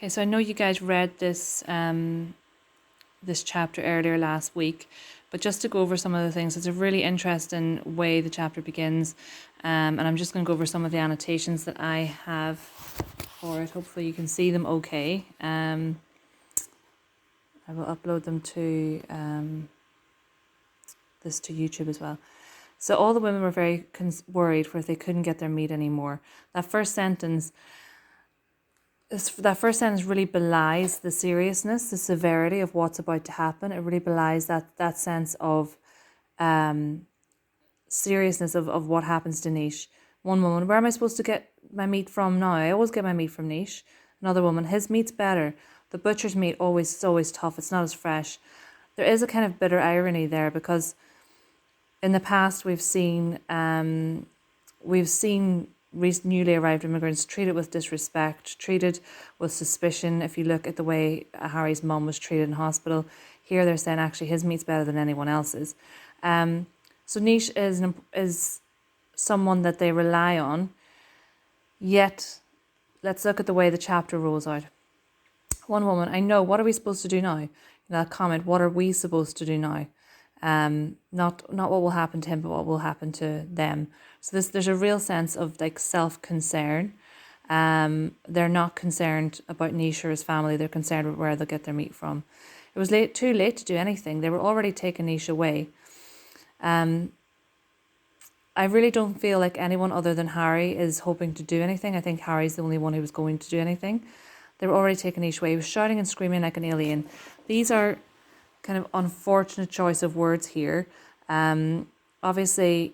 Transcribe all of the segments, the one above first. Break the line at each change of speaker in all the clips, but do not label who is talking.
Okay, so I know you guys read this chapter earlier last week, but just to go over some of the things, it's a really interesting way the chapter begins, and I'm just going to go over some of the annotations that I have for it. Hopefully you can see them okay. I will upload them to this to YouTube as well. So all the women were very worried for if they couldn't get their meat anymore. That first sentence really belies the seriousness, the severity of what's about to happen. It really belies that sense of seriousness of what happens to Nish. One woman, where am I supposed to get my meat from now? I always get my meat from Nish. Another woman, his meat's better. The butcher's meat is always tough. It's not as fresh. There is a kind of bitter irony there because in the past we've seen newly arrived immigrants treated with disrespect, treated with suspicion. If you look at the way Harry's mum was treated in hospital, here they're saying actually his meat's better than anyone else's. So Nish is someone that they rely on. Yet, let's look at the way the chapter rolls out. One woman, I know, what are we supposed to do now? That comment, what are we supposed to do now? Not what will happen to him, but what will happen to them. So there's a real sense of like self-concern. They're not concerned about Nish or his family. They're concerned with where they'll get their meat from. It was too late to do anything. They were already taking Nish away. I really don't feel like anyone other than Harry is hoping to do anything. I think Harry's the only one who was going to do anything. They were already taking Nish away. He was shouting and screaming like an alien. These are kind of unfortunate choice of words here. Obviously,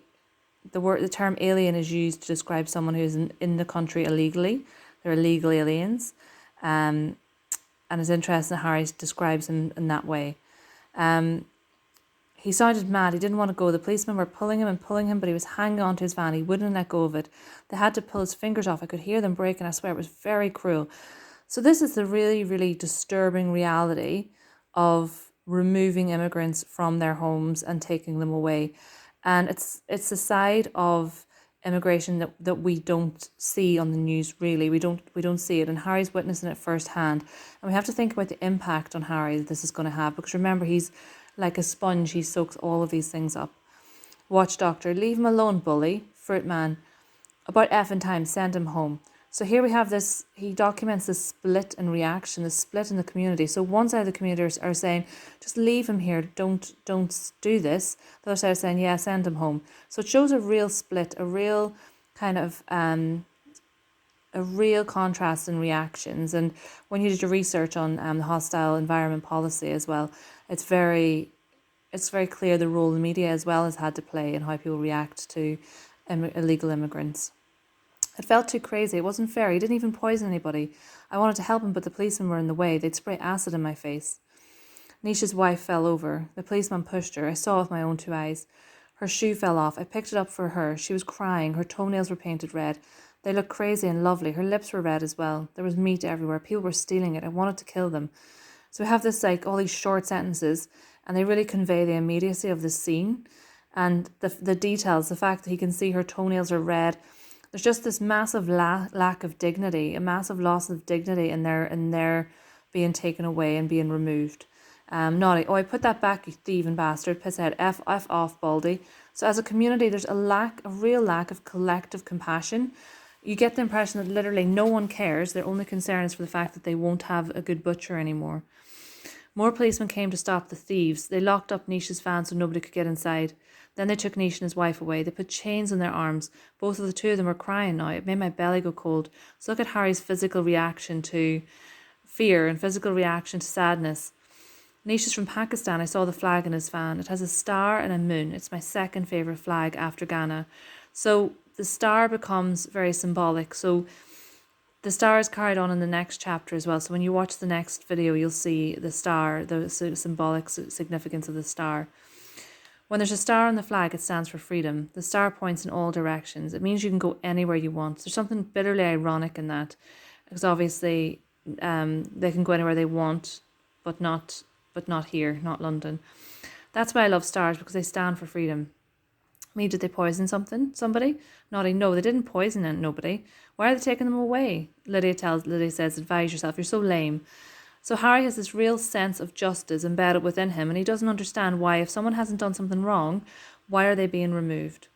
the term alien is used to describe someone who is in the country illegally. They're illegal aliens. And it's interesting that Harry describes him in that way. He sounded mad. He didn't want to go. The policemen were pulling him, but he was hanging on to his van. He wouldn't let go of it. They had to pull his fingers off. I could hear them breaking. I swear it was very cruel. So this is the really, really disturbing reality of removing immigrants from their homes and taking them away. And it's a side of immigration that we don't see on the news, really. We don't see it. And Harry's witnessing it firsthand. And we have to think about the impact on Harry that this is going to have. Because remember, he's like a sponge. He soaks all of these things up. Watch doctor, leave him alone, bully. Fruit man, about effing time, send him home. So here we have this, he documents this split in reaction, this split in the community. So one side of the community are saying, just leave him here, don't do this. The other side is saying, yeah, send him home. So it shows a real split, a real kind of, a real contrast in reactions. And when you did your research on the hostile environment policy as well, it's very clear the role the media as well has had to play in how people react to illegal immigrants. It felt too crazy. It wasn't fair. He didn't even poison anybody. I wanted to help him, but the policemen were in the way. They'd spray acid in my face. Nish's wife fell over. The policeman pushed her. I saw with my own two eyes. Her shoe fell off. I picked it up for her. She was crying. Her toenails were painted red. They looked crazy and lovely. Her lips were red as well. There was meat everywhere. People were stealing it. I wanted to kill them. So we have this, like, all these short sentences, and they really convey the immediacy of the scene and the details, the fact that he can see her toenails are red. There's just this massive lack of dignity, a massive loss of dignity in their being taken away and being removed. Naughty. Oh, I put that back, you thieving bastard. Piss out. F off, Baldy. So as a community, there's a real lack of collective compassion. You get the impression that literally no one cares. Their only concern is for the fact that they won't have a good butcher anymore. More policemen came to stop the thieves. They locked up Nish's van so nobody could get inside. Then they took Nish and his wife away. They put chains on their arms. Both of the two of them were crying now. It made my belly go cold. So look at Harry's physical reaction to fear and physical reaction to sadness. Nish is from Pakistan. I saw the flag in his van. It has a star and a moon. It's my second favourite flag after Ghana. So the star becomes very symbolic. So the star is carried on in the next chapter as well. So when you watch the next video, you'll see the star, the symbolic significance of the star. When there's a star on the flag, it stands for freedom. The star points in all directions. It means you can go anywhere you want. There's something bitterly ironic in that, because obviously they can go anywhere they want, but not here, not London. That's why I love stars, because they stand for freedom. Me, did they poison somebody? Noddy, no, they didn't poison nobody. Why are they taking them away? Lydia says, advise yourself, you're so lame. So Harry has this real sense of justice embedded within him, and he doesn't understand why, if someone hasn't done something wrong, why are they being removed?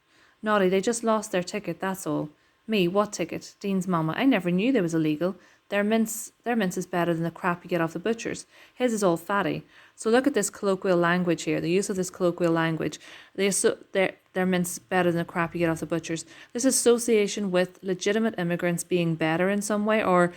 Noddy, they just lost their ticket, that's all. Me, what ticket? Dean's mama, I never knew they was illegal. Their mince is better than the crap you get off the butchers. His is all fatty. So look at this colloquial language here, the use of this colloquial language. Their mince is better than the crap you get off the butchers. This association with legitimate immigrants being better in some way, or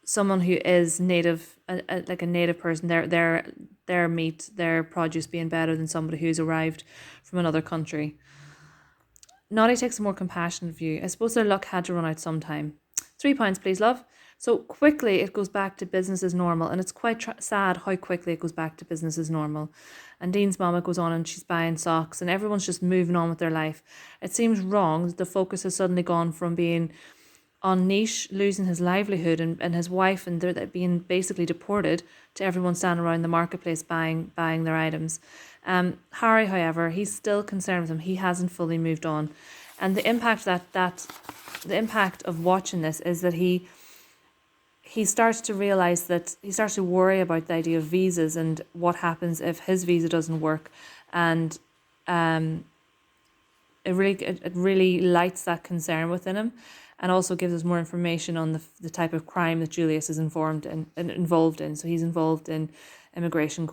someone who is native, like a native person, their meat, their produce being better than somebody who's arrived from another country. Noddy takes a more compassionate view. I suppose their luck had to run out sometime. 3 points, please, love. So quickly it goes back to business as normal, and it's quite sad how quickly it goes back to business as normal. And Dean's mama goes on and she's buying socks, and everyone's just moving on with their life. It seems wrong that the focus has suddenly gone from being on Nish losing his livelihood and his wife, and they're being basically deported, to everyone standing around the marketplace buying their items. Harry, however, he's still concerned with him. He hasn't fully moved on, and the impact the impact of watching this is that he starts to realize that he starts to worry about the idea of visas and what happens if his visa doesn't work, and it really lights that concern within him, and also gives us more information on the type of crime that Julius is involved in. So he's involved in immigration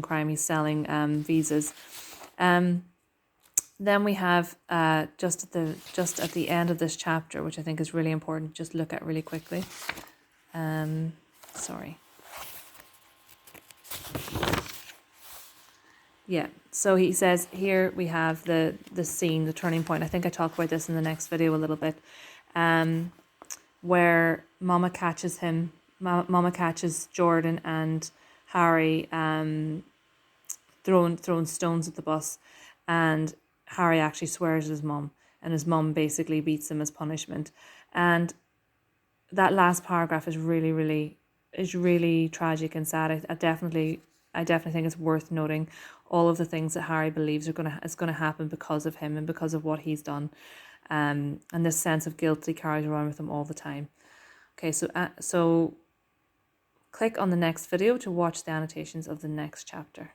crime. He's selling visas. Then we have just at the end of this chapter, which I think is really important, just look at really quickly. Sorry. Yeah, so he says here we have the scene, the turning point. I think I talk about this in the next video a little bit, where Mama catches Jordan and Harry throwing stones at the bus, and Harry actually swears at his mum, and his mum basically beats him as punishment. And that last paragraph is really tragic and sad. I definitely think it's worth noting all of the things that Harry believes is gonna happen because of him and because of what he's done, and this sense of guilt he carries around with him all the time. Okay, so click on the next video to watch the annotations of the next chapter.